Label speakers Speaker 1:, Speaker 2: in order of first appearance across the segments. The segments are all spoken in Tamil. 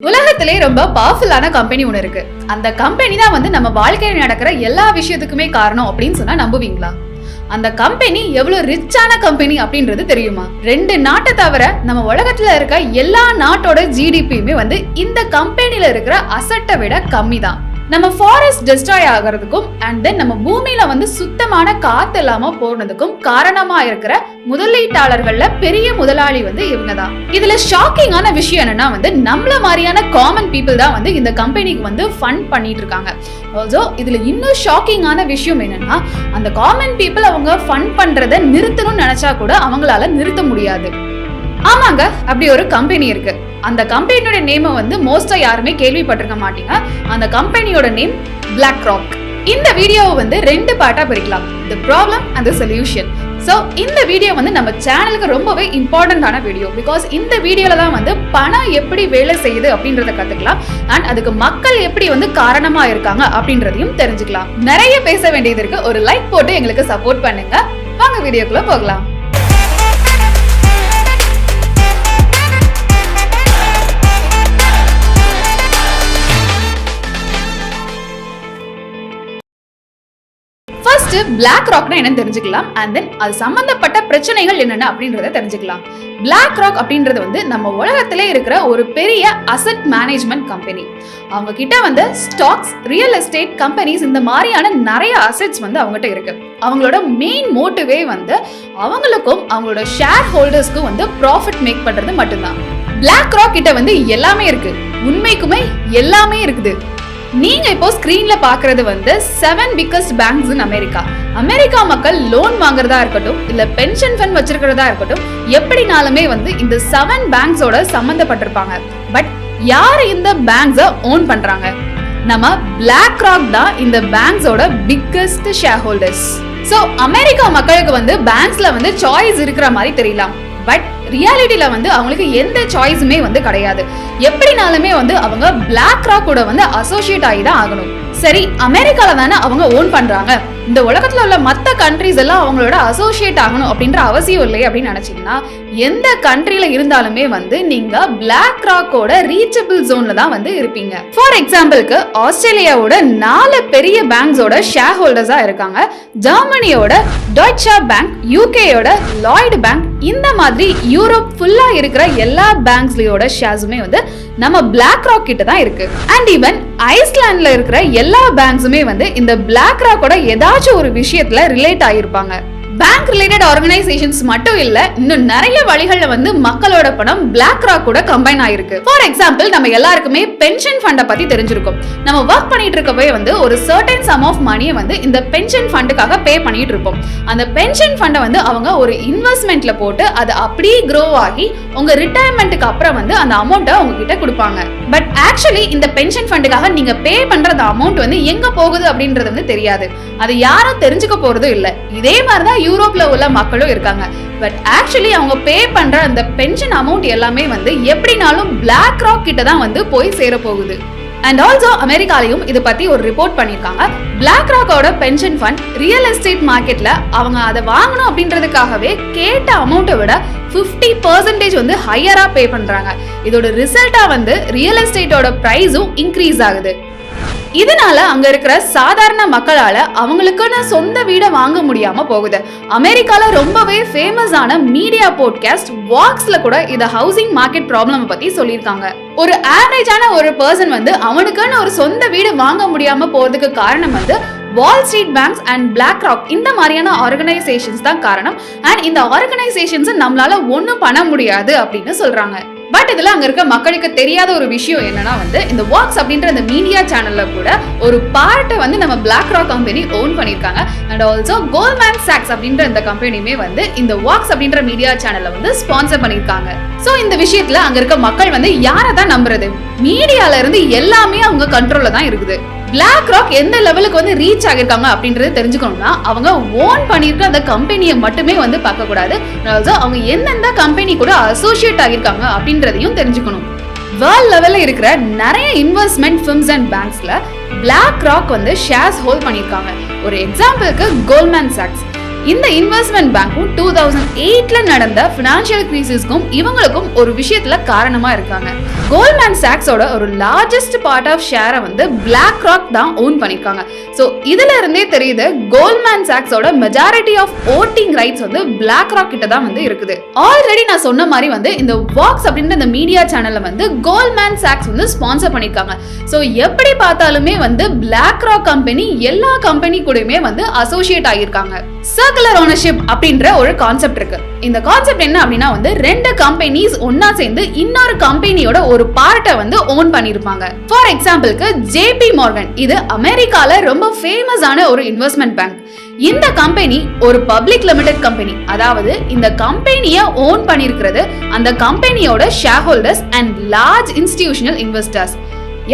Speaker 1: உலகத்திலே ரொம்ப பவர்ஃபுல்லான கம்பெனி ஒன்று இருக்கு. அந்த கம்பெனி தான் நம்ம வாழ்க்கையில் நடக்கிற எல்லா விஷயத்துக்குமே காரணம் அப்படின்னு சொன்னா நம்புவீங்களா? அந்த கம்பெனி எவ்வளவு ரிச்சான கம்பெனி அப்படின்றது தெரியுமா? 2 நாட்டை தவிர நம்ம உலகத்துல இருக்க எல்லா நாட்டோட ஜிடிபியுமே இந்த கம்பெனில இருக்கிற அசட்டை விட கம்மி தான். நம்ம ஃபாரஸ்ட் டெஸ்ட்ராய் ஆகிறதுக்கும் அண்ட் தென் நம்ம பூமியில சுத்தமான காத்து இல்லாம போனதுக்கும் காரணமா இருக்கிற முதலீட்டாளர்கள்ல பெரிய முதலாளி இவங்க தான். இதுல ஷாக்கிங்கான விஷயம் என்னன்னா நம்மள மாதிரியான காமன் பீப்புள் தான் இந்த கம்பெனிக்கு ஃபண்ட் பண்ணிட்டு இருக்காங்க. ஆல்சோ இதுல இன்னும் ஷாக்கிங்கான விஷயம் என்னன்னா அந்த காமன் பீப்புள் அவங்க ஃபண்ட் பண்றதை நிறுத்தணும்னு நினைச்சா கூட அவங்களால நிறுத்த முடியாது. ஆமாங்க, அப்படி ஒரு கம்பெனி இருக்கு. அந்த கம்பெனியோட நேமை மோஸ்டா யாருமே கேள்விப்பட்டிருக்க மாட்டீங்க. அந்த கம்பெனியோட நேம் BlackRock. இந்த வீடியோவை 2 பார்ட்டா பிரிக்கலாம், the problem and the solution. So இந்த வீடியோ நம்ம சேனலுக்கு ரொம்பவே இம்பார்ட்டன்டான வீடியோ. பிகாஸ் இந்த வீடியோல தான் பணம் எப்படி வேலை செய்யுது அப்படின்றத கத்துக்கலாம் அண்ட் அதுக்கு மக்கள் எப்படி காரணமா இருக்காங்க அப்படின்றதையும் தெரிஞ்சுக்கலாம். நிறைய பேச வேண்டியது இருக்கு. ஒரு லைக் போட்டு எங்களுக்கு சப்போர்ட் பண்ணுங்க. வாங்க வீடியோக்குள்ள போகலாம். BlackRock என்னன்னு தெரிஞ்சுக்கலாம் and then அது சம்பந்தப்பட்ட பிரச்சனைகள் என்னென்ன அப்படின்றத தெரிஞ்சுக்கலாம். BlackRock அப்படின்றது நம்ம உலகத்திலே இருக்கிற ஒரு பெரிய அசெட் மேனேஜ்மெண்ட் கம்பெனி. அவங்க கிட்ட ஸ்டாக்ஸ், ரியல் எஸ்டேட் கம்பெனிஸ் இந்த மாதிரியான நிறைய அசெட்ஸ் அவங்ககிட்ட இருக்கு. அவங்களோட மெயின் மோட்டிவே அவங்களுக்கும் அவங்களோட ஷேர் ஹோல்டர்ஸ்க்கும் ப்ராஃபிட் மேக் பண்றது மட்டும்தான். BlackRock கிட்ட எல்லாமே இருக்கு. உண்மைக்குமே எல்லாமே இருக்குது. நீங்க இப்போ ஸ்கிரீன்ல பாக்குறது 7 biggest banks in America. America மக்கள் லோன் வாங்குறதா இருக்கட்டும் இல்ல பென்ஷன் ஃபண்ட் வச்சிருக்கிறதா இருக்கட்டும், எப்படினாலுமே இந்த 7 பேங்க்ஸோட சம்பந்தப்பட்டிருப்பாங்க. பட் யாரு இந்த பேங்க்ஸ ஓன் பண்றாங்க? நம்ம BlackRock தான் இந்த பேங்க்ஸோட biggest shareholders. So America மக்களுக்கு பேங்க்ஸ்ல சாய்ஸ் இருக்கிற மாதிரி தெரியலாம். பட் ரியாலிட்டியில அவங்களுக்கு எந்த சாய்ஸுமே கிடையாது. எப்படினாலுமே அவங்க BlackRock கூட அசோசியேட் ஆகி தான் ஆகணும். சரி, அமெரிக்கால தானே அவங்க ஓன் பண்றாங்க, இந்த உலகத்துல உள்ள மத்த கண்ட்ரிஸ் எல்லாம் அவங்களோட அசோசியேட் ஆகணும் அப்படின்ற அவசியம் இல்லை அப்படின்னு நினைச்சீங்கன்னா எந்த கண்ட்ரில இருந்தாலுமே நீங்க BlackRock-ஓட ரீச்சபிள் ஜோன்ல தான் இருப்பீங்க. ஃபார் எக்ஸாம்பிளுக்கு ஆஸ்திரேலியாவோட 4 பெரிய பேங்க்ஸோட ஷேர் ஹோல்டர்ஸா இருக்காங்க. ஜெர்மனியோட டாய்ச்சே பேங்க், யூகேயோட லாய்டு பேங்க், இந்த மாதிரி யூரோப் ஃபுல்லா இருக்கிற எல்லா பேங்க்ஸ்லயோட ஷேர்ஸுமே நம்ம BlackRock கிட்ட தான் இருக்கு. அண்ட் ஈவன் ஐஸ்லாண்ட்ல இருக்கிற எல்லா பேங்க்ஸுமே இந்த BlackRock-ஓட ஏதாச்சும் ஒரு விஷயத்துல ரிலேட் ஆகிருப்பாங்க. பேங்க் ரிலேட்டட் ஆர்கனைசேஷன்ஸ் மட்டும் இல்ல, இன்னும் நிறைய வழிகள்ல மக்களோட பணம் BlackRock கூட கம்பைன் ஆயிருக்கு. ஃபார் எக்ஸாம்பிள், நம்ம எல்லாருக்குமே பென்ஷன் ஃபண்ட பத்தி தெரிஞ்சிருக்கும். நம்ம ஒர்க் பண்ணிட்டு இருக்கப்பே ஒரு சர்டன் சம் ஆஃப் மணியை இந்த பென்ஷன் ஃபண்டுக்காக பே பண்ணிட்டு இருப்போம். அந்த பென்ஷன் ஃபண்டை அவங்க ஒரு இன்வெஸ்ட்மெண்ட்ல போட்டு அது அப்படியே க்ரோ ஆகி உங்க ரிட்டையர்மெண்ட்டுக்கு அப்புறம் அந்த அமௌண்ட்டை உங்ககிட்ட கொடுப்பாங்க. பட் ஆக்சுவலி இந்த பென்ஷன் ஃபண்டுக்காக நீங்க பே பண்ற அமௌண்ட் எங்க போகுது அப்படின்றது தெரியாது. அது யாரும் தெரிஞ்சுக்க போறதும் இல்ல. இதே மாதிரிதான் யூரோப்ல உள்ள மக்களும் இருக்காங்க. பட் ஆக்சுவலி அவங்க பே பண்ற அந்த பென்ஷன் அமௌண்ட் எல்லாமே எப்படினாலும் BlackRock கிட்ட தான் போய் சேர போகுது. அண்ட் ஆல்சோ அமெரிக்காலையும் இது பத்தி ஒரு ரிப்போர்ட் பண்ணிருக்காங்க. BlackRock-ஓட பென்ஷன் ஃபண்ட் ரியல் எஸ்டேட் மார்க்கெட்ல அவங்க அதை வாங்கணும் அப்படின்றதுக்காகவே கேட்ட அமௌண்ட்டை விட 50% ஹையரா பே பண்றாங்க. இதோட ரிசல்ட்டா ரியல் எஸ்டேட்டோட பிரைஸும் இன்க்ரீஸ் ஆகுது. இதனால அங்க இருக்கிற சாதாரண மக்களால அவங்களுக்குன்னு சொந்த வீடை வாங்க முடியாம போகுது. அமெரிக்கால ரொம்பவே ஃபேமஸான மீடியா போட்காஸ்ட் வாக்ஸ்ல கூட இத ஹவுசிங் மார்க்கெட் ப்ராப்ளம் பத்தி சொல்லியிருக்காங்க. ஒரு ஆவரேஜான ஒரு பர்சன் அவனுக்குன்னு ஒரு சொந்த வீடு வாங்க முடியாம போறதுக்கு காரணம் Wall Street banks and BlackRock இந்த மாதிரியான ஆர்கனைசேஷன்ஸ் தான் காரணம். அண்ட் இந்த ஆர்கனைசேஷன்ஸ் நம்மளால ஒன்னும் பண்ண முடியாது அப்படின்னு சொல்றாங்க. பட் இதுல அங்க இருக்க மக்களுக்கு தெரியாத ஒரு விஷயம் என்னன்னா இந்த வாக்ஸ் அப்படின்ற அந்த மீடியா சேனல்ல கூட ஒரு பார்ட்டை நம்ம BlackRock கம்பெனி ஓன் பண்ணிருக்காங்க. அண்ட் ஆல்சோ கோல்ட்மேன் சாக்ஸ் அப்படின்ற இந்த கம்பெனியுமே இந்த வாக்ஸ் அப்படின்ற மீடியா சேனல்ல ஸ்பான்சர் பண்ணிருக்காங்க. சோ இந்த விஷயத்துல அங்க இருக்க மக்கள் யாரை தான் நம்புறது? மீடியால இருந்து எல்லாமே அவங்க கண்ட்ரோல்ல தான் இருக்குது. BlackRock எந்த லெவலுக்கு ரீச் ஆகிருக்காங்க அப்படின்றது தெரிஞ்சுக்கணும்னா அவங்க ஓன் பண்ணிருக்க அந்த கம்பெனியை மட்டுமே பார்க்க கூடாது. அவங்க எந்தெந்த கம்பெனி கூட அசோசியேட் ஆகிருக்காங்க அப்படின்றதையும் தெரிஞ்சுக்கணும். வேர்ல்ட் லெவல்ல இருக்கிற நிறைய இன்வெஸ்ட்மெண்ட் ஃபர்ம்ஸ் அண்ட் பேங்க்ஸ்ல BlackRock ஷேர்ஸ் ஹோல்ட் பண்ணிருக்காங்க. ஒரு எக்ஸாம்பிளுக்கு கோல்ட்மேன் சாக்ஸ். இந்த இன்வெஸ்ட்மெண்ட் பேங்க்கும் 2008ல நடந்த பினான்சியல் கிரைசிஸ்க்கும் இவங்களுக்கும் ஒரு விஷயத்துல காரணமா இருக்காங்க. கோல்ட்மேன் சாக்ஸோட ஒரு லார்ஜஸ்ட் பார்ட் ஆஃப் ஷேரை வந்து BlackRock தான் ஓன் பண்ணிருக்காங்க. சோ இதுல இருந்தே தெரியுது கோல்ட்மேன் சாக்ஸோட மெஜாரிட்டி ஆஃப் ஓட்டிங் ரைட்ஸ் வந்து BlackRock கிட்ட தான் வந்து இருக்குது. ஆல்ரெடி நான் சொன்ன மாதிரி வந்து இந்த வாக்ஸ் அப்படின்ற இந்த மீடியா சேனல்ல வந்து கோல்ட்மேன் சாக்ஸ் வந்து ஸ்பான்சர் பண்ணிருக்காங்க. சோ எப்படி பார்த்தாலுமே வந்து BlackRock கம்பெனி எல்லா கம்பெனி கூடயுமே வந்து அசோசியேட் ஆகியிருக்காங்க. சர்க்குலர் ஓனர்ஷிப் அப்படின்ற ஒரு கான்செப்ட் இருக்கு. இந்த கான்செப்ட் என்ன அப்படின்னா வந்து ரெண்டு கம்பெனிஸ் ஒன்னா சேர்ந்து இன்னொரு கம்பெனியோட ஒரு பார்ட்டை வந்து ஓன் பண்ணிருப்பாங்க. ஃபார் எக்ஸாம்பிளுக்கு JP Morgan, இது அமெரிக்கால ரொம்ப ஃபேமஸான ஒரு இன்வெஸ்ட்மெண்ட் பேங்க். இந்த கம்பெனி ஒரு பப்ளிக் லிமிடெட் கம்பெனி, அதாவது இந்த கம்பெனியை ஓன் பண்ணிருக்கிறது அந்த கம்பெனியோட shareholders and large institutional investors.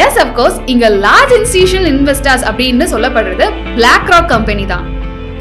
Speaker 1: Yes, of course இங்க லார்ஜ் இன்ஸ்டிடியூஷனல் இன்வெஸ்டர்ஸ் அப்படின்னு சொல்லப்படுறது BlackRock கம்பெனி தான்.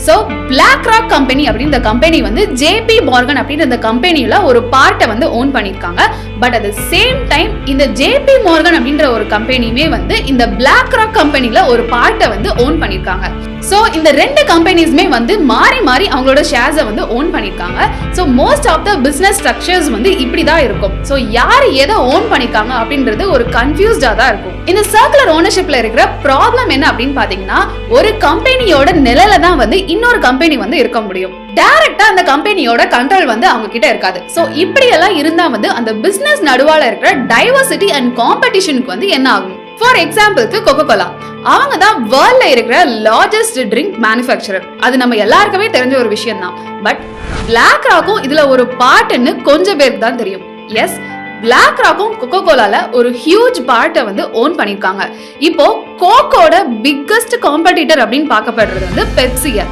Speaker 1: சோ BlackRock கம்பெனி அப்படின்ற கம்பெனி வந்து JP Morgan அப்படின்ற இந்த கம்பெனியில ஒரு பார்ட்டை வந்து ஓன் பண்ணிருக்காங்க. But at the same time இந்த JP Morgan அப்படின்ற ஒரு கம்பெனியுமே வந்து இந்த BlackRock கம்பெனில ஒரு பார்ட்டை வந்து ஓன் பண்ணிருக்காங்க. சோ இந்த ரெண்டு கம்பெனிஸ்மே வந்து மாறி மாறி அவங்களோட ஷேர்ஸை வந்து ஓன் பண்ணிருக்காங்க. So most of the business structures வந்து இப்படிதான் இருக்கும். சோ யார் எதை ஓன் பண்ணிருக்காங்க அப்படின்றது ஒரு கன்ஃபியூஸ்டா தான் இருக்கும். இந்த சர்க்குலர் ஓனர்ஷிப்ல இருக்கிற ப்ராப்ளம் என்ன அப்படின்னு பாத்தீங்கன்னா, ஒரு கம்பெனியோட நிலையில தான் வந்து இன்னொரு கம்பெனி வந்து இருக்க முடியும். டைரக்டா அந்த கம்பெனியோட கண்ட்ரோல் வந்து அவங்க கிட்ட இருக்காது. சோ இப்படி எல்லாம் இருந்தா வந்து அந்த பிசினஸ் நடுவால இருக்கிற டைவர்சிட்டி அண்ட் காம்படிஷனுக்கு வந்து என்ன ஆகும்? ஃபார் எக்ஸாம்பிளுக்கு கோகோகோலா, அவங்க தான் வேர்ல்ட்ல இருக்கிற லார்ஜஸ்ட் ட்ரிங்க் மேனுஃபேக்சரர். அது நம்ம எல்லாருக்குமே தெரிஞ்ச ஒரு விஷயம் தான். பட் BlackRockக்கும் இதுல ஒரு பார்ட்னு கொஞ்சம் பேருக்கு தான் தெரியும். எஸ், BlackRockக்கும் கோகோகோலால ஒரு ஹியூஜ் பார்ட்டை வந்து ஓன் பண்ணிருக்காங்க. இப்போ கோக்கோட பிக்கஸ்ட் காம்படிட்டர் அப்படின்னு பார்க்கப்படுறது வந்து பெப்சியா.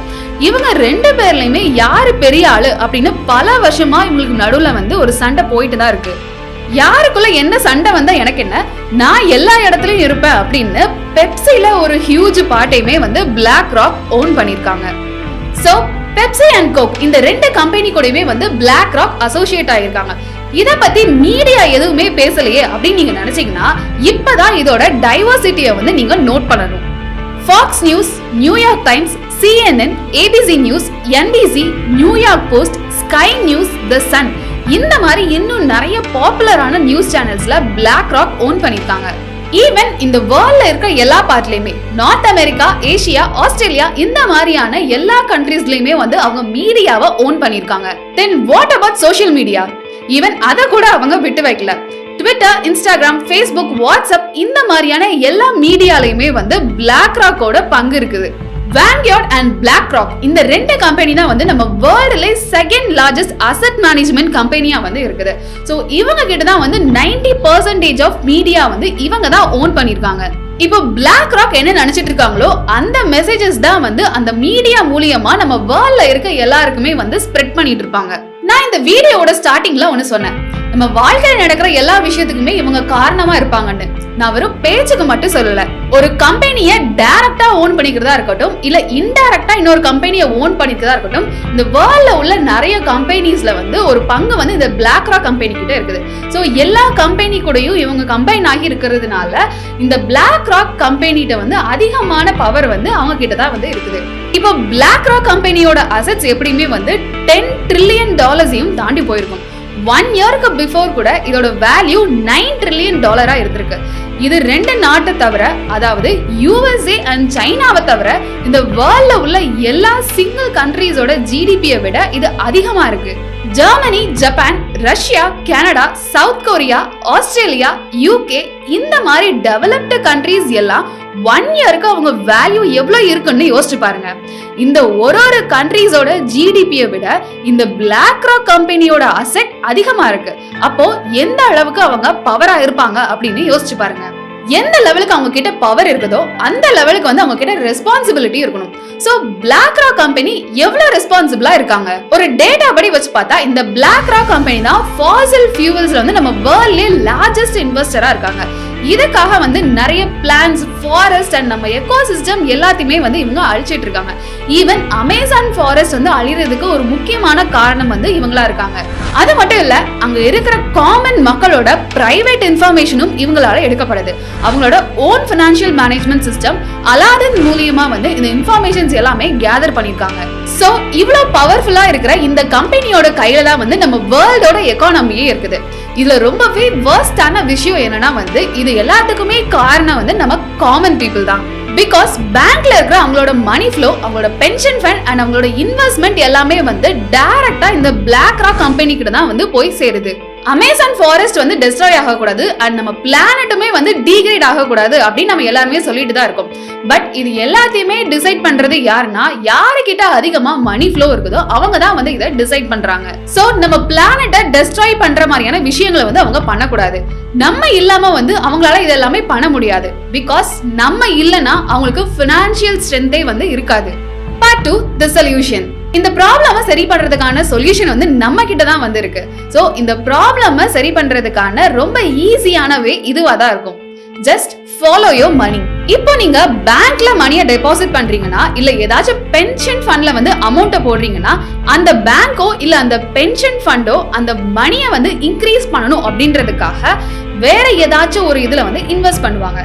Speaker 1: இவங்க ரெண்டு பேர்லயுமே யாரு பெரிய ஆளு அப்படின்னு பல வருஷமா இவங்களுக்கு நடுவுல வந்து ஒரு சண்டை போயிட்டு தான் இருக்கு. யாருக்குள்ள என்ன சண்டை வந்தா எனக்கு என்ன, நான் எல்லா இடத்துலயும் இருப்பேன் அப்படின்னு பெப்சில ஒரு ஹியூஜ் பார்ட்டையுமே வந்து BlackRock ஓன் பண்ணிருக்காங்க. சோ பெப்சி அண்ட் கோக் இந்த ரெண்டு கம்பெனி கூடவே வந்து BlackRock அசோசியேட் ஆகியிருக்காங்க. இத பத்தி மீடியா எதுவுமே பேசலையே அப்படின்னு நீங்க நினைச்சீங்கன்னா இப்பதான் இதோட டைவர்சிட்டியை வந்து நீங்க நோட் பண்ணணும். Fox News, New York Times, CNN, ABC news, NBC, New York Post, Sky News, the Sun, இந்த மாதிரி இன்னும் நிறைய பாப்புலரான நியூஸ் சேனல்ஸ்ல BlackRock ஓன் பண்ணிருக்காங்க. ஈவன் இந்த வேர்ல்ட்ல இருக்க எல்லா பார்ட்லயுமே, நார்த் அமெரிக்கா, ஏசியா, ஆஸ்திரேலியா, இந்த மாதிரியான எல்லா கண்ட்ரீஸ்லயுமே வந்து அவங்க மீடியாவை ஓன் பண்ணிருக்காங்க. Then what about social media? Even அதை கூட அவங்க விட்டு வைக்கல. ட்விட்டர், இன்ஸ்டாகிராம், ஃபேஸ்புக், வாட்ஸ்அப், இந்த மாதிரியான எல்லா மீடியாலயுமே வந்து BlackRockோட பங்கு இருக்குது. Vanguard and BlackRock இந்த ரெண்டு கம்பெனி தான் வந்து நம்ம வேர்ல்ட்ல செகண்ட் லார்ஜஸ்ட் அசெட் மேனேஜ்மெண்ட் கம்பெனியா வந்து இருக்குது. சோ இவங்க கிட்ட தான் வந்து 90% ஆஃப் மீடியா வந்து இவங்க தான் ஓன் பண்ணிருக்காங்க. இப்போ BlackRock என்ன நினைச்சிட்டு இருக்காங்களோ அந்த மெசேஜஸ் தான் வந்து அந்த மீடியா மூலியமா நம்ம வேர்ல்ட்ல இருக்க எல்லாருக்குமே வந்து ஸ்ப்ரெட் பண்ணிட்டு இருப்பாங்க. நான் இந்த வீடியோவோட ஸ்டார்டிங்ல ஒன்னு சொன்னேன், நம்ம வாழ்க்கையில நடக்கிற எல்லா விஷயத்துக்குமே இவங்க காரணமா இருப்பாங்கன்னு. நான் வெறும் பேச்சுக்கு மட்டும் சொல்லல. ஒரு கம்பெனியை டைரக்டா ஓன் பண்ணிக்கிறதா இருக்கட்டும், இல்ல இன்டைரக்டா இன்னொரு கம்பெனியை ஓன் பண்ணிக்கிறதா இருக்கட்டும், இந்த வேர்ல்ட்ல உள்ள நிறைய கம்பெனிஸ்ல வந்து ஒரு பங்கு வந்து இந்த BlackRock கம்பெனி கிட்ட இருக்குது. சோ எல்லா கம்பெனி கூடயும் இவங்க கம்பைன் ஆகி இருக்கிறதுனால இந்த BlackRock கம்பெனிட்ட வந்து அதிகமான பவர் வந்து அவங்க கிட்ட தான் வந்து இருக்குது. இப்போ BlackRock கம்பெனியோட அசெட்ஸ் எப்படியுமே வந்து $10 trillion தாண்டி போயிருக்கும். 1 இயருக்கு பிஃபோர் கூட இதோட வேல்யூ $9 trillion இருந்திருக்கு. இது ரெண்டு நாட்டை தவிர, அதாவது USA அண்ட் சைனாவை தவிர இந்த வேர்ல்ட்ல உள்ள எல்லா சிங்கிள் கண்ட்ரீஸோட GDPயை விட இது அதிகமா இருக்கு. Germany, Japan, Russia, Canada, south Korea, Australia, UK இந்த மாதிரி டெவலப்டு கண்ட்ரீஸ் எல்லாம் 1 இயருக்கு அவங்க வேல்யூ எவ்வளவு இருக்குன்னு யோசிச்சு பாருங்க. இந்த ஒரு கண்ட்ரீஸோட GDPயை விட இந்த BlackRock கம்பெனியோட அசெட் அதிகமா இருக்கு. அப்போ எந்த அளவுக்கு அவங்க பவரா இருப்பாங்க அப்படின்னு யோசிச்சு பாருங்க. எந்த லெவலுக்கு அவங்க கிட்ட பவர் இருக்குதோ அந்த லெவலுக்கு வந்து அவங்க கிட்ட ரெஸ்பான்சிபிலிட்டி இருக்கணும். சோ BlackRock கம்பெனி எவ்வளவு ரெஸ்பான்சிபிளா இருக்காங்க? ஒரு டேட்டா படி வச்சு பார்த்தா இந்த BlackRock கம்பெனி தான் ஃபாசில் ஃபியூவல்ஸ்ல வந்து நம்ம வேர்ல்ட்லயே லார்ஜஸ்ட் இன்வெஸ்டரா இருக்காங்க. இதுக்காக வந்து நிறைய பிளான்ஸ், ஃபாரஸ்ட் அண்ட் நம்ம எக்கோசிஸ்டம் எல்லாத்தையுமே வந்து இவங்க அழிச்சிட்டு இருக்காங்க. ஈவன் அமேசான் ஃபாரஸ்ட் வந்து அழிறதுக்கு ஒரு முக்கியமான காரணம் வந்து இவங்களா இருக்காங்க. அது மட்டும் இல்ல, அங்க இருக்கிற காமன் மக்களோட பிரைவேட் இன்ஃபர்மேஷனும் இவங்களால எடுக்கப்படுது. அவங்களோட ஓன் ஃபினான்ஷியல் மேனேஜ்மெண்ட் சிஸ்டம் அலாதின் மூலியமா வந்து இந்த இன்ஃபர்மேஷன்ஸ் எல்லாமே கேதர் பண்ணிருக்காங்க. சோ இவ்வளவு பவர்ஃபுல்லா இருக்கிற இந்த கம்பெனியோட கையில தான் வந்து நம்ம வேர்ல்டோட எக்கானமியே இருக்குது. இதுல ரொம்பவே வர்ஸ்டான விஷயம் என்னன்னா வந்து இது எல்லாத்துக்குமே காரணம் வந்து நம்ம காமன் பீப்புள் தான். பிகாஸ் பேங்க்ல இருக்கிற அவங்களோட மணி ஃப்ளோ, அவங்களோட பென்ஷன் ஃபண்ட் அண்ட் அவங்களோட இன்வெஸ்ட்மெண்ட் எல்லாமே வந்து டைரக்டா இந்த BlackRock கம்பெனி கிட்ட தான் வந்து போய் சேருது. அமேசான் ஃபாரஸ்ட் வந்து டெஸ்ட்ராய் ஆகக்கூடாது அண்ட் நம்ம பிளானட்டுமே வந்து டீக்ரேட் ஆகக்கூடாது அப்படின்னு நம்ம எல்லாருமே சொல்லிட்டு தான் இருக்கோம். பட் இது எல்லாத்தையுமே டிசைட் பண்றது யாருன்னா, யாருக்கிட்ட அதிகமா மணி ஃப்ளோ இருக்குதோ அவங்க தான் வந்து இதை டிசைட் பண்றாங்க. சோ நம்ம பிளானட்டை டெஸ்ட்ராய் பண்ற மாதிரியான விஷயங்களை வந்து அவங்க பண்ணக்கூடாது. நம்ம இல்லாம வந்து அவங்களால இதெல்லாமே பண்ண முடியாது. பிகாஸ் நம்ம இல்லைன்னா அவங்களுக்கு ஃபினான்ஷியல் ஸ்ட்ரென்த்தே வந்து இருக்காது. Part 2, the solution. இந்த ப்ராப்ளம சரி பண்றதுக்கான சொல்யூஷன் வந்து நம்ம கிட்ட தான் வந்து இருக்கு. சோ இந்த ப்ராப்ளம சரி பண்றதுக்கான ரொம்ப ஈஸியான வே இதுவா தான் இருக்கும். Just follow your money. இப்போ நீங்க பேங்க்ல மணியை டெபாசிட் பண்றீங்கன்னா, இல்ல ஏதாச்சும் பென்ஷன் ஃபண்ட்ல வந்து அமௌண்ட்டை போடுறீங்கன்னா, அந்த பேங்கோ இல்ல அந்த பென்ஷன் ஃபண்டோ அந்த மணியை வந்து இன்க்ரீஸ் பண்ணணும் அப்படின்றதுக்காக வேற ஏதாச்சும் ஒரு இதுல வந்து இன்வெஸ்ட் பண்ணுவாங்க.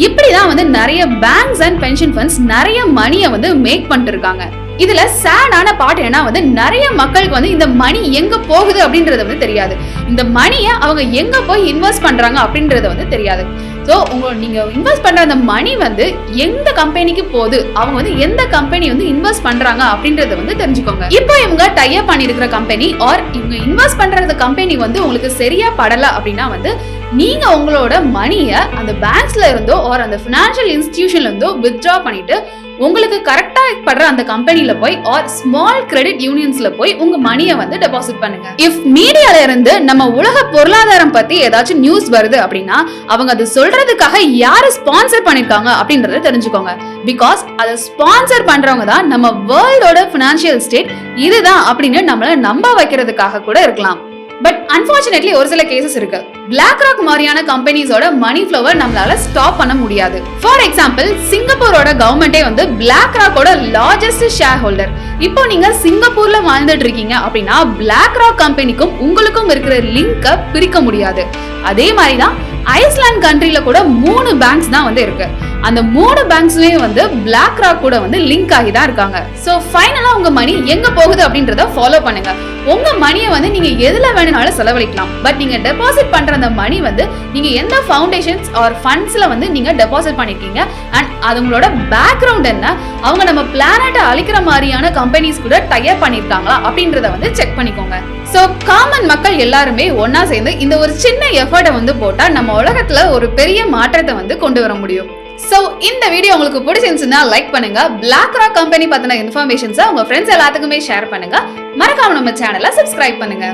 Speaker 1: இப்படிதான் வந்து நிறைய பேங்க்ஸ் அண்ட் பென்ஷன் ஃபண்ட்ஸ் நிறைய மணியை வந்து மேக் பண்ணிட்டு இருக்காங்க. இதுல சேடான பார்ட் என்ன வந்து நிறைய மக்களுக்கு வந்து இந்த மணி எங்க போகுது அப்படின்றது வந்து தெரியாது. இந்த மணியை அவங்க எங்க போய் இன்வெஸ்ட் பண்றாங்க அப்படின்றது வந்து தெரியாது. ஸோ நீங்க இன்வெஸ்ட் பண்ற அந்த மணி வந்து எந்த கம்பெனிக்கு போகுது, அவங்க வந்து எந்த கம்பெனி வந்து இன்வெஸ்ட் பண்றாங்க அப்படின்றத வந்து தெரிஞ்சுக்கோங்க. இப்போ இவங்க டைப் பண்ணிருக்கிற கம்பெனி ஆர் இவங்க இன்வெஸ்ட் பண்ற கம்பெனி வந்து உங்களுக்கு சரியா படல அப்படின்னா வந்து நீங்க உங்களோட மணியை அந்த பேங்க்ஸ்ல இருந்தோ ஆர் அந்த பினான்சியல் இன்ஸ்டிடியூஷன்ல இருந்தோ வித்ட்ரா பண்ணிட்டு உங்களுக்கு கரெக்டா படுற அந்த கம்பெனில போய் ஆர் ஸ்மால் கிரெடிட் யூனியன்ஸ்ல போய் உங்க மணியை வந்து டெபாசிட் பண்ணுங்க. இஃப் மீடியால இருந்து நம்ம உலக பொருளாதாரம் பத்தி ஏதாச்சும் நியூஸ் வருது அப்படின்னா அவங்க அது சொல்றதுக்காக யாரு ஸ்பான்சர் பண்ணிருக்காங்க அப்படின்றத தெரிஞ்சுக்கோங்க. பிகாஸ் அதை ஸ்பான்சர் பண்றவங்க தான் நம்ம வேர்ல்டோட பினான்சியல் ஸ்டேட் இதுதான் அப்படின்னு நம்மள நம்ப வைக்கிறதுக்காக கூட இருக்கலாம். பட் அன்பார்ச்சுனேட்லி ஒரு சில கேசஸ் இருக்கு. BlackRock மாதிரியான கம்பெனிஸோட மணி ஃப்ளோவை நம்மளால ஸ்டாப் பண்ண முடியாது. ஃபார் எக்ஸாம்பிள், சிங்கப்பூரோட கவர்மெண்டே வந்து BlackRockோட லார்ஜஸ்ட் ஷேர் ஹோல்டர். இப்போ நீங்க சிங்கப்பூர்ல வாழ்ந்துட்டு இருக்கீங்க அப்படின்னா BlackRock கம்பெனிக்கும் உங்களுக்கும் இருக்கிற லிங்கை பிரிக்க முடியாது. அதே மாதிரி தான் ஐஸ்லாந்து கண்ட்ரில கூட 3 பேங்க்ஸ் தான் வந்து இருக்கு. அந்த 3 பேங்க்ஸ்லயே வந்து BlackRock கூட வந்து லிங்க் ஆகி தான் இருக்காங்க. சோ ஃபைனலா உங்க மணி எங்க போகுது அப்படின்றத ஃபாலோ பண்ணுங்க. உங்க மணியை வந்து நீங்க எதுல வேணும்னாலும் செலவழிக்கலாம். பட் நீங்க டெபாசிட் பண்ற அந்த மணி வந்து நீங்க எந்த ஃபவுண்டேஷன்ஸ் ஆர் ஃபண்ட்ஸ்ல வந்து நீங்க டெபாசிட் பண்ணிருக்கீங்க அண்ட் அதுங்களோட பேக்ரவுண்ட் என்ன, அவங்க நம்ம பிளானட்டை அழிக்கிற மாதிரியான கம்பெனிஸ் கூட டைப் பண்ணிருக்காங்களா அப்படின்றத வந்து செக் பண்ணிக்கோங்க. சோ காமன் மக்கள் எல்லாருமே ஒன்னா சேர்ந்து இந்த ஒரு சின்ன எஃபர்ட்டை வந்து போட்டா நம்ம உலகத்துல ஒரு பெரிய மாற்றத்தை வந்து கொண்டு வர முடியும். சோ இந்த வீடியோ உங்களுக்கு பிடிச்சிருந்துச்சுன்னா லைக் பண்ணுங்க. BlackRock கம்பெனி பத்தின இன்ஃபர்மேஷன்ஸை உங்க ஃப்ரெண்ட்ஸ் எல்லாத்துக்குமே ஷேர் பண்ணுங்க. மறக்காம நம்ம சேனலை சப்ஸ்கிரைப் பண்ணுங்க.